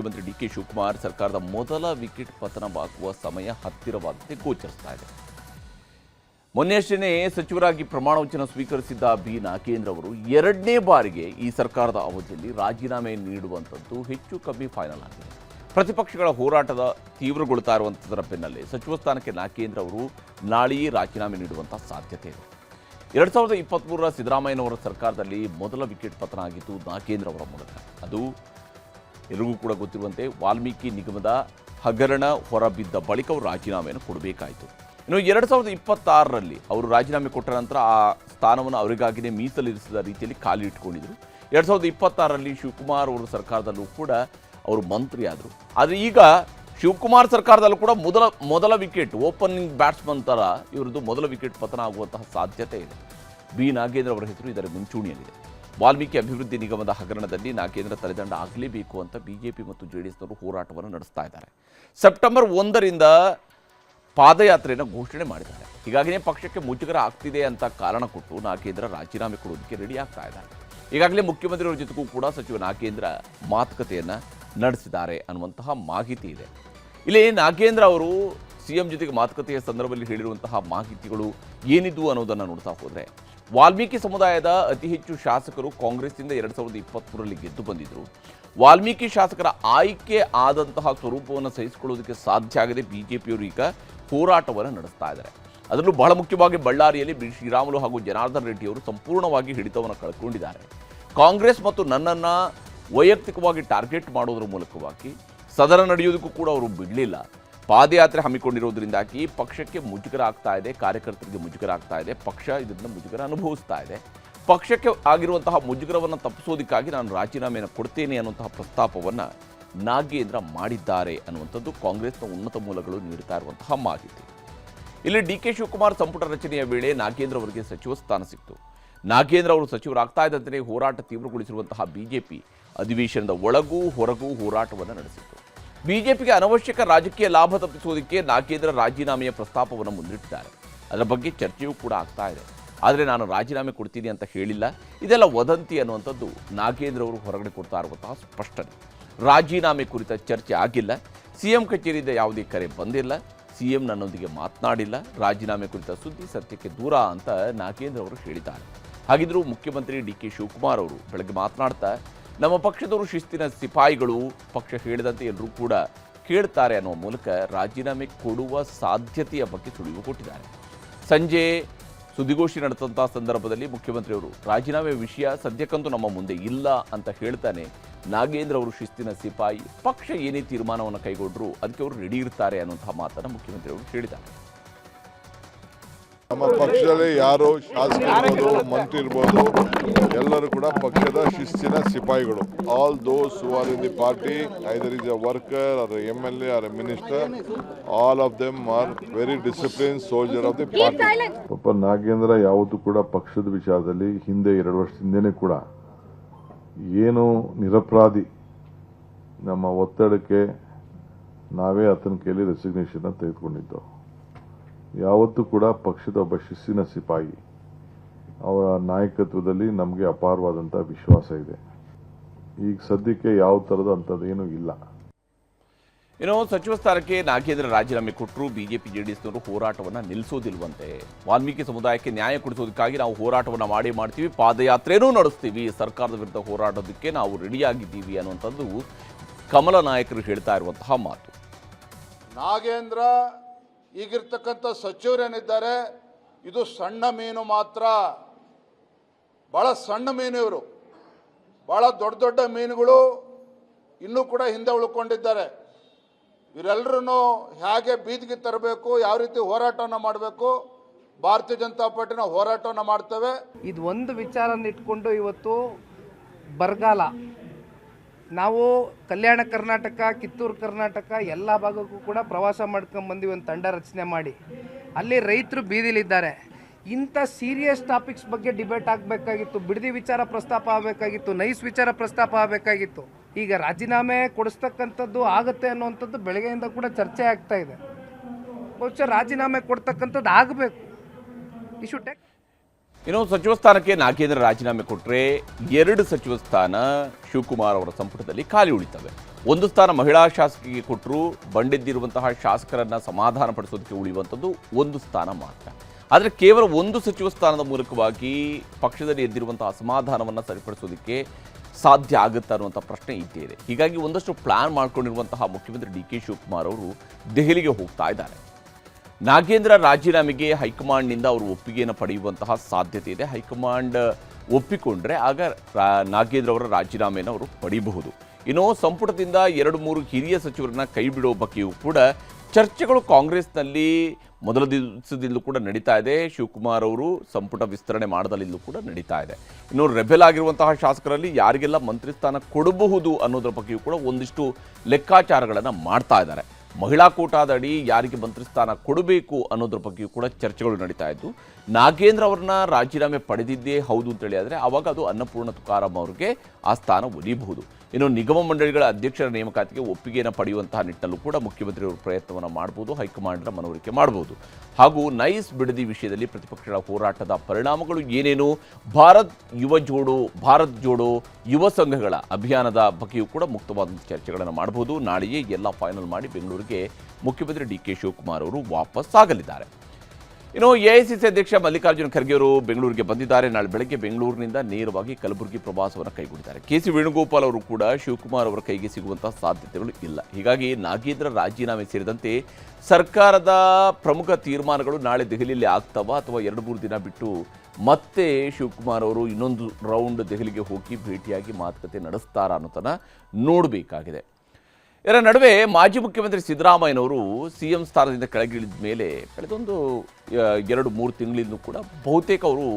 ಮುಖ್ಯಮಂತ್ರಿ ಡಿಕೆ ಶಿವಕುಮಾರ್ ಸರ್ಕಾರದ ಮೊದಲ ವಿಕೆಟ್ ಪತನವಾಗುವ ಸಮಯ ಹತ್ತಿರವಾದಂತೆ ಗೋಚರಿಸ್ತಾ ಇದೆ. ಮೊನ್ನೆಯಷ್ಟೇ ಸಚಿವರಾಗಿ ಪ್ರಮಾಣ ವಚನ ಸ್ವೀಕರಿಸಿದ್ದ ಬಿ ನಾಗೇಂದ್ರ ಅವರು ಎರಡನೇ ಬಾರಿಗೆ ಈ ಸರ್ಕಾರದ ಅವಧಿಯಲ್ಲಿ ರಾಜೀನಾಮೆ ನೀಡುವಂಥದ್ದು ಹೆಚ್ಚು ಕಮ್ಮಿ ಫೈನಲ್ ಆಗಿದೆ. ಪ್ರತಿಪಕ್ಷಗಳ ಹೋರಾಟದ ತೀವ್ರಗೊಳ್ತಾ ಇರುವಂಥದ್ದರ ಬೆನ್ನಲ್ಲೇ ಸಚಿವ ಸ್ಥಾನಕ್ಕೆ ನಾಗೇಂದ್ರ ಅವರು ನಾಳೆಯೇ ರಾಜೀನಾಮೆ ನೀಡುವಂಥ ಸಾಧ್ಯತೆ ಇದೆ. 2023ರ ಸಿದ್ದರಾಮಯ್ಯನವರ ಸರ್ಕಾರದಲ್ಲಿ ಮೊದಲ ವಿಕೆಟ್ ಪತನ ಆಗಿದ್ದು ನಾಗೇಂದ್ರ ಅವರ ಮೂಲಕ. ಅದು ಎಲ್ಲರಿಗೂ ಕೂಡ ಗೊತ್ತಿರುವಂತೆ ವಾಲ್ಮೀಕಿ ನಿಗಮದ ಹಗರಣ ಹೊರಬಿದ್ದ ಬಳಿಕ ಅವರು ರಾಜೀನಾಮೆಯನ್ನು ಕೊಡಬೇಕಾಯಿತು. ಇನ್ನು 2026ರಲ್ಲಿ ಅವರು ರಾಜೀನಾಮೆ ಕೊಟ್ಟ ನಂತರ ಆ ಸ್ಥಾನವನ್ನು ಅವರಿಗಾಗಿಯೇ ಮೀಸಲಿರಿಸಿದ ರೀತಿಯಲ್ಲಿ ಖಾಲಿ ಇಟ್ಕೊಂಡಿದ್ರು. 2026ರಲ್ಲಿ ಶಿವಕುಮಾರ್ ಅವರ ಸರ್ಕಾರದಲ್ಲೂ ಕೂಡ ಅವರು ಮಂತ್ರಿ ಆದರು. ಆದರೆ ಈಗ ಶಿವಕುಮಾರ್ ಸರ್ಕಾರದಲ್ಲೂ ಕೂಡ ಮೊದಲ ವಿಕೆಟ್ ಓಪನಿಂಗ್ ಬ್ಯಾಟ್ಸ್ಮನ್ ಥರ ಇವರದ್ದು ಮೊದಲ ವಿಕೆಟ್ ಪತನ ಆಗುವಂತಹ ಸಾಧ್ಯತೆ ಇದೆ. ಬಿ ನಾಗೇಂದ್ರ ಅವರ ಹೆಸರು ಇದರ ಮುಂಚೂಣಿಯಲ್ಲಿದೆ. ವಾಲ್ಮೀಕಿ ಅಭಿವೃದ್ಧಿ ನಿಗಮದ ಹಗರಣದಲ್ಲಿ ನಾಗೇಂದ್ರ ತಲೆದಂಡ ಆಗಲೇಬೇಕು ಅಂತ ಬಿಜೆಪಿ ಮತ್ತು ಜೆಡಿಎಸ್ನವರು ಹೋರಾಟವನ್ನು ನಡೆಸ್ತಾ ಇದ್ದಾರೆ. ಸೆಪ್ಟೆಂಬರ್ 1ರಿಂದ ಪಾದಯಾತ್ರೆಯನ್ನು ಘೋಷಣೆ ಮಾಡಿದ್ದಾರೆ. ಹೀಗಾಗಿಯೇ ಪಕ್ಷಕ್ಕೆ ಮುಜುಗರ ಆಗ್ತಿದೆ ಅಂತ ಕಾರಣ ಕೊಟ್ಟು ನಾಗೇಂದ್ರ ರಾಜೀನಾಮೆ ಕೊಡೋದಕ್ಕೆ ರೆಡಿ ಆಗ್ತಾ ಇದ್ದಾರೆ. ಈಗಾಗಲೇ ಮುಖ್ಯಮಂತ್ರಿಯವರ ಜೊತೆಗೂ ಕೂಡ ಸಚಿವ ನಾಗೇಂದ್ರ ಮಾತುಕತೆಯನ್ನು ನಡೆಸಿದ್ದಾರೆ ಅನ್ನುವಂತಹ ಮಾಹಿತಿ ಇದೆ. ಇಲ್ಲಿ ನಾಗೇಂದ್ರ ಅವರು ಸಿಎಂ ಜೊತೆಗೆ ಮಾತುಕತೆಯ ಸಂದರ್ಭದಲ್ಲಿ ಹೇಳಿರುವಂತಹ ಮಾಹಿತಿಗಳು ಏನಿದ್ವು ಅನ್ನೋದನ್ನು ನೋಡ್ತಾ ಹೋದರೆ, ವಾಲ್ಮೀಕಿ ಸಮುದಾಯದ ಅತಿ ಹೆಚ್ಚು ಶಾಸಕರು ಕಾಂಗ್ರೆಸ್ನಿಂದ 2023ರಲ್ಲಿ ಗೆದ್ದು ಬಂದಿದ್ದರು. ವಾಲ್ಮೀಕಿ ಶಾಸಕರ ಆಯ್ಕೆ ಆದಂತಹ ಸ್ವರೂಪವನ್ನು ಸಹಿಸಿಕೊಳ್ಳೋದಕ್ಕೆ ಸಾಧ್ಯ ಆಗದೆ ಬಿಜೆಪಿಯವರು ಈಗ ಹೋರಾಟವನ್ನು ನಡೆಸ್ತಾ ಇದ್ದಾರೆ. ಅದರಲ್ಲೂ ಬಹಳ ಮುಖ್ಯವಾಗಿ ಬಳ್ಳಾರಿಯಲ್ಲಿ ಬಿ ಶ್ರೀರಾಮುಲು ಹಾಗೂ ಜನಾರ್ದನ್ ರೆಡ್ಡಿಯವರು ಸಂಪೂರ್ಣವಾಗಿ ಹಿಡಿತವನ್ನು ಕಳ್ಕೊಂಡಿದ್ದಾರೆ. ಕಾಂಗ್ರೆಸ್ ಮತ್ತು ನನ್ನನ್ನು ವೈಯಕ್ತಿಕವಾಗಿ ಟಾರ್ಗೆಟ್ ಮಾಡೋದ್ರ ಮೂಲಕವಾಗಿ ಸದನ ನಡೆಯೋದಕ್ಕೂ ಕೂಡ ಅವರು ಬಿಡಲಿಲ್ಲ. ಪಾದಯಾತ್ರೆ ಹಮ್ಮಿಕೊಂಡಿರೋದ್ರಿಂದಾಗಿ ಪಕ್ಷಕ್ಕೆ ಮುಜುಗರ ಆಗ್ತಾ ಇದೆ, ಕಾರ್ಯಕರ್ತರಿಗೆ ಮುಜುಗರ ಆಗ್ತಾ ಇದೆ, ಪಕ್ಷ ಇದರಿಂದ ಮುಜುಗರ ಅನುಭವಿಸ್ತಾ ಇದೆ. ಪಕ್ಷಕ್ಕೆ ಆಗಿರುವಂತಹ ಮುಜುಗರವನ್ನು ತಪ್ಪಿಸೋದಕ್ಕಾಗಿ ನಾನು ರಾಜೀನಾಮೆಯನ್ನು ಕೊಡ್ತೇನೆ ಅನ್ನುವಂತಹ ಪ್ರಸ್ತಾಪವನ್ನು ನಾಗೇಂದ್ರ ಮಾಡಿದ್ದಾರೆ ಅನ್ನುವಂಥದ್ದು ಕಾಂಗ್ರೆಸ್ನ ಉನ್ನತ ಮೂಲಗಳು ನೀಡುತ್ತಾ ಇರುವಂತಹ ಮಾಹಿತಿ. ಇಲ್ಲಿ ಡಿಕೆ ಶಿವಕುಮಾರ್ ಸಂಪುಟ ರಚನೆಯ ವೇಳೆ ನಾಗೇಂದ್ರ ಅವರಿಗೆ ಸಚಿವ ಸ್ಥಾನ ಸಿಕ್ತು. ನಾಗೇಂದ್ರ ಅವರು ಸಚಿವರಾಗ್ತಾ ಇದ್ದಂತೆ ಹೋರಾಟ ತೀವ್ರಗೊಳಿಸಿರುವಂತಹ ಬಿಜೆಪಿ ಅಧಿವೇಶನದ ಒಳಗೂ ಹೊರಗೂ ಹೋರಾಟವನ್ನು ನಡೆಸಿತ್ತು. ಬಿಜೆಪಿಗೆ ಅನವಶ್ಯಕ ರಾಜಕೀಯ ಲಾಭ ತಪ್ಪಿಸುವುದಕ್ಕೆ ನಾಗೇಂದ್ರ ರಾಜೀನಾಮೆಯ ಪ್ರಸ್ತಾಪವನ್ನು ಮುಂದಿಟ್ಟಿದ್ದಾರೆ. ಅದರ ಬಗ್ಗೆ ಚರ್ಚೆಯೂ ಕೂಡ ಆಗ್ತಾ ಇದೆ. ಆದರೆ ನಾನು ರಾಜೀನಾಮೆ ಕೊಡ್ತೀನಿ ಅಂತ ಹೇಳಿಲ್ಲ, ಇದೆಲ್ಲ ವದಂತಿ ಅನ್ನುವಂಥದ್ದು ನಾಗೇಂದ್ರ ಅವರು ಹೊರಗಡೆ ಕೊಡ್ತಾ ಇರುವಂತಹ ಸ್ಪಷ್ಟನೆ. ರಾಜೀನಾಮೆ ಕುರಿತ ಚರ್ಚೆ ಆಗಿಲ್ಲ, ಸಿಎಂ ಕಚೇರಿಯಿಂದ ಯಾವುದೇ ಕರೆ ಬಂದಿಲ್ಲ, ಸಿಎಂ ನನ್ನೊಂದಿಗೆ ಮಾತನಾಡಿಲ್ಲ, ರಾಜೀನಾಮೆ ಕುರಿತ ಸುದ್ದಿ ಸತ್ಯಕ್ಕೆ ದೂರ ಅಂತ ನಾಗೇಂದ್ರ ಅವರು ಹೇಳಿದ್ದಾರೆ. ಹಾಗಿದ್ದರೂ ಮುಖ್ಯಮಂತ್ರಿ ಡಿಕೆ ಶಿವಕುಮಾರ್ ಅವರು ಬೆಳಗ್ಗೆ ಮಾತನಾಡ್ತಾ, ನಮ್ಮ ಪಕ್ಷದವರು ಶಿಸ್ತಿನ ಸಿಪಾಯಿಗಳು, ಪಕ್ಷ ಹೇಳಿದಂತೆ ಎಲ್ಲರೂ ಕೂಡ ಕೇಳ್ತಾರೆ ಅನ್ನುವ ಮೂಲಕ ರಾಜೀನಾಮೆ ಕೊಡುವ ಸಾಧ್ಯತೆಯ ಬಗ್ಗೆ ಸುಳಿವು ಕೊಟ್ಟಿದ್ದಾರೆ. ಸಂಜೆ ಸುದ್ದಿಗೋಷ್ಠಿ ನಡೆದಂಥ ಸಂದರ್ಭದಲ್ಲಿ ಮುಖ್ಯಮಂತ್ರಿಯವರು ರಾಜೀನಾಮೆ ವಿಷಯ ಸದ್ಯಕ್ಕಂತೂ ನಮ್ಮ ಮುಂದೆ ಇಲ್ಲ ಅಂತ ಹೇಳ್ತಾನೆ ನಾಗೇಂದ್ರ ಅವರು ಶಿಸ್ತಿನ ಸಿಪಾಯಿ, ಪಕ್ಷ ಏನೇ ತೀರ್ಮಾನವನ್ನು ಕೈಗೊಂಡ್ರು ಅದಕ್ಕೆ ಅವರು ರೆಡಿ ಇರ್ತಾರೆ ಅನ್ನುವಂತಹ ಮಾತನ್ನು ಮುಖ್ಯಮಂತ್ರಿಯವರು ಹೇಳಿದ್ದಾರೆ. ನಮ್ಮ ಪಕ್ಷದಲ್ಲಿ ಯಾರು ಶಾಸಕರು ಮಂತ್ರಿ ಇರ್ಬೋದು, ಎಲ್ಲರೂ ಕೂಡ ಪಕ್ಷದ ಶಿಸ್ತಿನ ಸಿಪಾಯಿಗಳು. All those who are in the party, either is a worker or MLA or a minister, all of them are very discipline soldier of the party. ಪಾಪ ನಾಗೇಂದ್ರ ಯಾವತ್ತೂ ಕೂಡ ಪಕ್ಷದ ವಿಚಾರದಲ್ಲಿ ಹಿಂದೆ 2 ವರ್ಷ ಹಿಂದೆನೇ ಕೂಡ ಏನು ನಿರಪರಾಧಿ, ನಮ್ಮ ಒತ್ತಡಕ್ಕೆ ನಾವೇ ಆತನ ಕೈಲಿ ರೆಸಿಗ್ನೇಷನ್ ತೆಗೆದುಕೊಂಡಿದ್ದು. ಯಾವತ್ತೂ ಕೂಡ ಪಕ್ಷದ ಒಬ್ಬ ಶಿಸ್ತಿನ ಸಿಪಾಯಿ, ಅವರ ನಾಯಕತ್ವದಲ್ಲಿ ನಮಗೆ ಅಪಾರವಾದಂಥ ವಿಶ್ವಾಸ ಇದೆ. ಈಗ ಸದ್ಯಕ್ಕೆ ಯಾವ ಥರದ ಅಂಥದ್ದೇನೂ ಇಲ್ಲ. ಏನೋ ಸಚಿವ ಸ್ಥಾನಕ್ಕೆ ನಾಗೇಂದ್ರ ರಾಜೀನಾಮೆ ಕೊಟ್ಟರು ಬಿಜೆಪಿ ಜೆಡಿಎಸ್ನವರು ಹೋರಾಟವನ್ನು ನಿಲ್ಲಿಸೋದಿಲ್ವಂತೆ. ವಾಲ್ಮೀಕಿ ಸಮುದಾಯಕ್ಕೆ ನ್ಯಾಯ ಕೊಡಿಸೋದಕ್ಕಾಗಿ ನಾವು ಹೋರಾಟವನ್ನು ಮಾಡ್ತೀವಿ, ಪಾದಯಾತ್ರೆನೂ ನಡೆಸ್ತೀವಿ, ಸರ್ಕಾರದ ವಿರುದ್ಧ ಹೋರಾಡೋದಕ್ಕೆ ನಾವು ರೆಡಿಯಾಗಿದ್ದೀವಿ ಅನ್ನುವಂಥದ್ದು ಕಮಲ ನಾಯಕರು ಹೇಳ್ತಾ ಇರುವಂತಹ ಮಾತು. ನಾಗೇಂದ್ರ ಈಗಿರ್ತಕ್ಕಂಥ ಸಚಿವರೇನಿದ್ದಾರೆ, ಇದು ಸಣ್ಣ ಮೀನು ಮಾತ್ರ, ಭಾಳ ಸಣ್ಣ ಮೀನು ಇವರು. ಭಾಳ ದೊಡ್ಡ ದೊಡ್ಡ ಮೀನುಗಳು ಇನ್ನೂ ಕೂಡ ಹಿಂದೆ ಉಳ್ಕೊಂಡಿದ್ದಾರೆ. ಇವರೆಲ್ಲರೂ ಹೇಗೆ ಬೀದಿಗೆ ತರಬೇಕು, ಯಾವ ರೀತಿ ಹೋರಾಟವನ್ನು ಮಾಡಬೇಕು, ಭಾರತೀಯ ಜನತಾ ಪಾರ್ಟಿನ ಹೋರಾಟವನ್ನು ಮಾಡ್ತೇವೆ. ಇದು ಒಂದು ವಿಚಾರನ ಇಟ್ಕೊಂಡು ಇವತ್ತು ಬರಗಾಲ, ನಾವು ಕಲ್ಯಾಣ ಕರ್ನಾಟಕ, ಕಿತ್ತೂರು ಕರ್ನಾಟಕ ಎಲ್ಲ ಭಾಗಕ್ಕೂ ಕೂಡ ಪ್ರವಾಸ ಮಾಡ್ಕೊಂಡು ಬಂದು ಒಂದು ತಂಡ ರಚನೆ ಮಾಡಿ ಅಲ್ಲಿ ರೈತರು ಬೀದಿಲಿದ್ದಾರೆ. ಇಂಥ ಸೀರಿಯಸ್ ಟಾಪಿಕ್ಸ್ ಬಗ್ಗೆ ಡಿಬೇಟ್ ಆಗಬೇಕಾಗಿತ್ತು, ಬಿಡದಿ ವಿಚಾರ ಪ್ರಸ್ತಾಪ ಆಗಬೇಕಾಗಿತ್ತು, ನೈಸ್ ವಿಚಾರ ಪ್ರಸ್ತಾಪ ಆಗಬೇಕಾಗಿತ್ತು. ಈಗ ರಾಜೀನಾಮೆ ಕೊಡಿಸ್ತಕ್ಕಂಥದ್ದು ಆಗುತ್ತೆ ಅನ್ನುವಂಥದ್ದು ಬೆಳಗ್ಗೆಯಿಂದ ಕೂಡ ಚರ್ಚೆ ಆಗ್ತಾ ಇದೆ. ಬಹುಶಃ ರಾಜೀನಾಮೆ ಕೊಡ್ತಕ್ಕಂಥದ್ದು ಆಗಬೇಕು. ಇಶ್ಯೂ ಟೆಕ್ ಇನ್ನು ಸಚಿವ ಸ್ಥಾನಕ್ಕೆ ನಾಗೇಂದ್ರ ರಾಜೀನಾಮೆ ಕೊಟ್ಟರೆ 2 ಸಚಿವ ಸ್ಥಾನ ಶಿವಕುಮಾರ್ ಅವರ ಸಂಪುಟದಲ್ಲಿ ಖಾಲಿ ಉಳಿತವೆ. ಒಂದು ಸ್ಥಾನ ಮಹಿಳಾ ಶಾಸಕಿಗೆ ಕೊಟ್ಟರು, ಬಂಡೆದ್ದಿರುವಂತಹ ಶಾಸಕರನ್ನು ಸಮಾಧಾನ ಪಡಿಸೋದಕ್ಕೆ ಉಳಿಯುವಂಥದ್ದು ಒಂದು ಸ್ಥಾನ ಮಾತ್ರ. ಆದರೆ ಕೇವಲ ಒಂದು ಸಚಿವ ಸ್ಥಾನದ ಮೂಲಕವಾಗಿ ಪಕ್ಷದಲ್ಲಿ ಎದ್ದಿರುವಂತಹ ಅಸಮಾಧಾನವನ್ನು ಸರಿಪಡಿಸೋದಕ್ಕೆ ಸಾಧ್ಯ ಆಗುತ್ತಾ ಅನ್ನುವಂಥ ಪ್ರಶ್ನೆ ಇದ್ದೇ ಇದೆ. ಹೀಗಾಗಿ ಒಂದಷ್ಟು ಪ್ಲಾನ್ ಮಾಡಿಕೊಂಡಿರುವಂತಹ ಮುಖ್ಯಮಂತ್ರಿ ಡಿ.ಕೆ. ಶಿವಕುಮಾರ್ ಅವರು ದೆಹಲಿಗೆ ಹೋಗ್ತಾ ಇದ್ದಾರೆ. ನಾಗೇಂದ್ರ ರಾಜೀನಾಮೆಗೆ ಹೈಕಮಾಂಡ್ನಿಂದ ಅವರು ಒಪ್ಪಿಗೆಯನ್ನು ಪಡೆಯುವಂತಹ ಸಾಧ್ಯತೆ ಇದೆ. ಹೈಕಮಾಂಡ್ ಒಪ್ಪಿಕೊಂಡ್ರೆ ಆಗ ನಾಗೇಂದ್ರ ಅವರ ರಾಜೀನಾಮೆಯನ್ನು ಅವರು ಪಡೆಯಬಹುದು. ಇನ್ನು ಸಂಪುಟದಿಂದ 2-3 ಹಿರಿಯ ಸಚಿವರನ್ನ ಕೈ ಬಿಡೋ ಬಗ್ಗೆಯೂ ಕೂಡ ಚರ್ಚೆಗಳು ಕಾಂಗ್ರೆಸ್ನಲ್ಲಿ ಮೊದಲ ದಿವಸದಿಂದಲೂ ಕೂಡ ನಡೀತಾ ಇದೆ. ಶಿವಕುಮಾರ್ ಅವರು ಸಂಪುಟ ವಿಸ್ತರಣೆ ಮಾಡದಲ್ಲಿಂದಲೂ ಕೂಡ ನಡೀತಾ ಇದೆ. ಇನ್ನು ರೆಬೆಲ್ ಆಗಿರುವಂತಹ ಶಾಸಕರಲ್ಲಿ ಯಾರಿಗೆಲ್ಲ ಮಂತ್ರಿ ಸ್ಥಾನ ಕೊಡಬಹುದು ಅನ್ನೋದ್ರ ಬಗ್ಗೆಯೂ ಕೂಡ ಒಂದಿಷ್ಟು ಲೆಕ್ಕಾಚಾರಗಳನ್ನು ಮಾಡ್ತಾ ಇದ್ದಾರೆ. ಮಹಿಳಾ ಕೋಟಾದಡಿ ಯಾರಿಗೆ ಮಂತ್ರಿ ಸ್ಥಾನ ಕೊಡಬೇಕು ಅನ್ನೋದ್ರ ಬಗ್ಗೆಯೂ ಕೂಡ ಚರ್ಚೆಗಳು ನಡೀತಾ ಇದ್ದು, ನಾಗೇಂದ್ರ ಅವ್ರನ್ನ ರಾಜೀನಾಮೆ ಪಡೆದಿದ್ದೇ ಹೌದು ಅಂತೇಳಿ ಆದರೆ ಆವಾಗ ಅದು ಅನ್ನಪೂರ್ಣ ತುಕಾರಾಂ ಅವರಿಗೆ ಆ ಸ್ಥಾನ ಒಲಿಯಬಹುದು. ಇನ್ನು ನಿಗಮ ಮಂಡಳಿಗಳ ಅಧ್ಯಕ್ಷರ ನೇಮಕಾತಿಗೆ ಒಪ್ಪಿಗೆಯನ್ನು ಪಡೆಯುವಂತಹ ನಿಟ್ಟಲ್ಲೂ ಕೂಡ ಮುಖ್ಯಮಂತ್ರಿಯವರು ಪ್ರಯತ್ನವನ್ನು ಮಾಡಬಹುದು, ಹೈಕಮಾಂಡ್ನ ಮನವರಿಕೆ ಮಾಡಬಹುದು. ಹಾಗೂ ನೈಸ್ ಬಿಡದಿ ವಿಷಯದಲ್ಲಿ ಪ್ರತಿಪಕ್ಷಗಳ ಹೋರಾಟದ ಪರಿಣಾಮಗಳು ಏನೇನು, ಭಾರತ್ ಜೋಡೋ ಯುವ ಸಂಘಗಳ ಅಭಿಯಾನದ ಬಗ್ಗೆಯೂ ಕೂಡ ಮುಕ್ತವಾದ ಚರ್ಚೆಗಳನ್ನು ಮಾಡಬಹುದು. ನಾಳೆಯೇ ಎಲ್ಲ ಫೈನಲ್ ಮಾಡಿ ಬೆಂಗಳೂರಿಗೆ ಮುಖ್ಯಮಂತ್ರಿ ಡಿ.ಕೆ. ಶಿವಕುಮಾರ್ ಅವರು ವಾಪಸ್ ಆಗಲಿದ್ದಾರೆ. ಇನ್ನು ಎಐಸಿಸಿ ಅಧ್ಯಕ್ಷ ಮಲ್ಲಿಕಾರ್ಜುನ ಖರ್ಗೆ ಅವರು ಬೆಂಗಳೂರಿಗೆ ಬಂದಿದ್ದಾರೆ. ನಾಳೆ ಬೆಳಗ್ಗೆ ಬೆಂಗಳೂರಿನಿಂದ ನೇರವಾಗಿ ಕಲಬುರಗಿ ಪ್ರವಾಸವನ್ನು ಕೈಗೊಂಡಿದ್ದಾರೆ. ಕೆ.ಸಿ. ವೇಣುಗೋಪಾಲ್ ಅವರು ಕೂಡ ಶಿವಕುಮಾರ್ ಅವರ ಕೈಗೆ ಸಿಗುವಂತಹ ಸಾಧ್ಯತೆಗಳು ಇಲ್ಲ. ಹೀಗಾಗಿ ನಾಗೇಂದ್ರ ರಾಜೀನಾಮೆ ಸೇರಿದಂತೆ ಸರ್ಕಾರದ ಪ್ರಮುಖ ತೀರ್ಮಾನಗಳು ನಾಳೆ ದೆಹಲಿಯಲ್ಲಿ ಆಗ್ತವಾ ಅಥವಾ 2-3 ದಿನ ಬಿಟ್ಟು ಮತ್ತೆ ಶಿವಕುಮಾರ್ ಅವರು ಇನ್ನೊಂದು ರೌಂಡ್ ದೆಹಲಿಗೆ ಹೋಗಿ ಭೇಟಿಯಾಗಿ ಮಾತುಕತೆ ನಡೆಸ್ತಾರಾ ಅನ್ನೋದನ್ನು ನೋಡಬೇಕಾಗಿದೆ. ಇದರ ನಡುವೆ ಮಾಜಿ ಮುಖ್ಯಮಂತ್ರಿ ಸಿದ್ದರಾಮಯ್ಯನವರು ಸಿಎಂ ಸ್ಥಾನದಿಂದ ಕೆಳಗಿಳಿದ ಮೇಲೆ ಕಳೆದೊಂದು 2-3 ತಿಂಗಳಿಂದ ಕೂಡ ಬಹುತೇಕ ಅವರು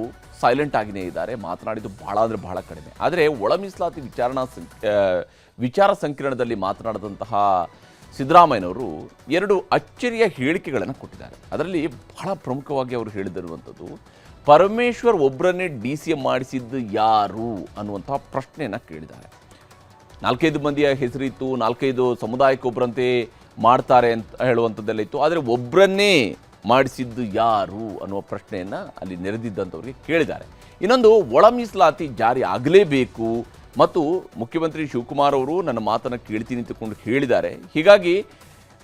ಸೈಲೆಂಟ್ ಆಗಿಯೇ ಇದ್ದಾರೆ. ಮಾತನಾಡಿದ್ದು ಬಹಳ ಅಂದರೆ ಬಹಳ ಕಡಿಮೆ. ಆದರೆ ಒಳ ಮೀಸಲಾತಿ ವಿಚಾರ ಸಂಕಿರಣದಲ್ಲಿ ಮಾತನಾಡಿದಂತಹ ಸಿದ್ದರಾಮಯ್ಯನವರು 2 ಅಚ್ಚರಿಯ ಹೇಳಿಕೆಗಳನ್ನು ಕೊಟ್ಟಿದ್ದಾರೆ. ಅದರಲ್ಲಿ ಬಹಳ ಪ್ರಮುಖವಾಗಿ ಅವರು ಹೇಳಿದಿರುವಂಥದ್ದು, ಪರಮೇಶ್ವರ್ ಒಬ್ಬರನ್ನೇ DCM ಮಾಡಿಸಿದ್ದು ಯಾರು ಅನ್ನುವಂತಹ ಪ್ರಶ್ನೆಯನ್ನು ಕೇಳಿದ್ದಾರೆ. 4-5 ಮಂದಿಯ ಹೆಸರಿತ್ತು, 4-5 ಸಮುದಾಯಕ್ಕೊಬ್ಬರಂತೆ ಮಾಡ್ತಾರೆ ಅಂತ ಹೇಳುವಂಥದ್ದೆಲ್ಲ ಇತ್ತು. ಆದರೆ ಒಬ್ಬರನ್ನೇ ಮಾಡಿಸಿದ್ದು ಯಾರು ಅನ್ನುವ ಪ್ರಶ್ನೆಯನ್ನು ಅಲ್ಲಿ ನೆರೆದಿದ್ದಂಥವ್ರಿಗೆ ಕೇಳಿದ್ದಾರೆ. ಇನ್ನೊಂದು, ಒಳ ಮೀಸಲಾತಿ ಜಾರಿ ಆಗಲೇಬೇಕು ಮತ್ತು ಮುಖ್ಯಮಂತ್ರಿ ಶಿವಕುಮಾರ್ ಅವರು ನನ್ನ ಮಾತನ್ನು ಕೇಳ್ತೀನಿ ಅಂತಕೊಂಡು ಹೇಳಿದ್ದಾರೆ. ಹೀಗಾಗಿ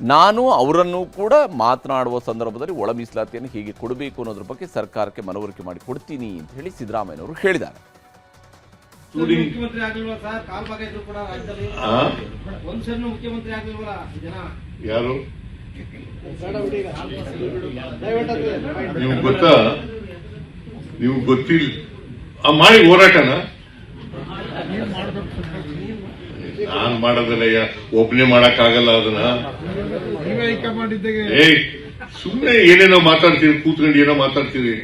ನಾನು ಅವರನ್ನು ಕೂಡ ಮಾತನಾಡುವ ಸಂದರ್ಭದಲ್ಲಿ ಒಳ ಮೀಸಲಾತಿಯನ್ನು ಹೀಗೆ ಕೊಡಬೇಕು ಅನ್ನೋದ್ರ ಬಗ್ಗೆ ಸರ್ಕಾರಕ್ಕೆ ಮನವರಿಕೆ ಮಾಡಿ ಕೊಡ್ತೀನಿ ಅಂತ ಹೇಳಿ ಸಿದ್ದರಾಮಯ್ಯನವರು ಹೇಳಿದ್ದಾರೆ. ಮುಖ್ಯಮಂತ್ರಿ ಆಗ್ಲಿಲ್ವಾ ಸರ್? ಕಾಲ್ ಭಾಗ ಇದ್ರು ಕೂಡ ರಾಜ್ಯದಲ್ಲಿ ಒಂದ್ಸರಿ ಮುಖ್ಯಮಂತ್ರಿ ಆಗ್ಲಿಲ್ವಲ್ಲ ಜನ? ಯಾರು ನೀವು ಗೊತ್ತಾ? ನೀವು ಗೊತ್ತಿಲ್ಲ ಮಾಡಿ ಹೋರಾಟನ ನಾನ್ ಮಾಡೋದಲ್ಲ, ಒಬ್ಬನೇ ಮಾಡಕ್ಕಾಗಲ್ಲ ಅದನ್ನ. ಸುಮ್ಮನೆ ಏನೇನೋ ಮಾತಾಡ್ತೀರಿ, ಕೂತ್ಕೊಂಡು ಏನೋ ಮಾತಾಡ್ತೀರಿ.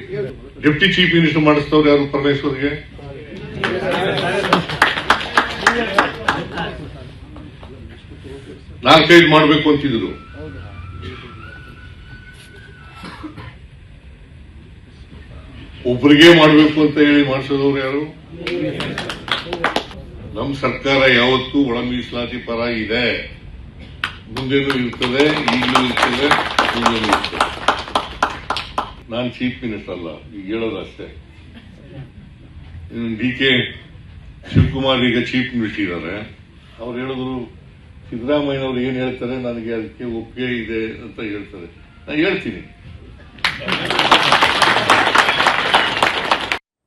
ಡೆಪ್ಟಿ ಚೀಫ್ ಮಿನಿಸ್ಟರ್ ಮಾಡಿಸ್ತವ್ರು ಯಾರು? ಪರಮೇಶ್ವರ್ಗೆ. ನಾಲ್ಕೈದು ಮಾಡಬೇಕು ಅಂತಿದ್ರು. ಒಬ್ಬರಿಗೆ ಮಾಡಬೇಕು ಅಂತ ಹೇಳಿ ಮಾಡಿಸೋದವ್ರು ಯಾರು? ನಮ್ಮ ಸರ್ಕಾರ ಯಾವತ್ತೂ ಒಳ ಮೀಸಲಾತಿ ಪರ ಇದೆ. ಮುಂದೆನೂ ಇರ್ತದೆ, ಈಗಲೂ ಇರ್ತದೆ, ಮುಂದೆನೂ ಇರ್ತದೆ. ನಾನು ಚೀಫ್ ಮಿನಿಸ್ಟರ್ ಅಲ್ಲ, ಈಗ ಹೇಳೋದಷ್ಟೇ. ಡಿ.ಕೆ. ಶಿವಕುಮಾರ್ ಈಗ ಚೀಫ್ ಮಿನಿಸ್ಟರ್ ಇದ್ದಾರೆ. ಅವ್ರು ಹೇಳಿದ್ರು, ಸಿದ್ದರಾಮಯ್ಯನವರು ಏನ್ ಹೇಳ್ತಾರೆ ನನಗೆ ಅದಕ್ಕೆ ಒಪ್ಪಿಗೆ ಇದೆ ಅಂತ ಹೇಳ್ತಾರೆ. ನಾನು ಹೇಳ್ತೀನಿ,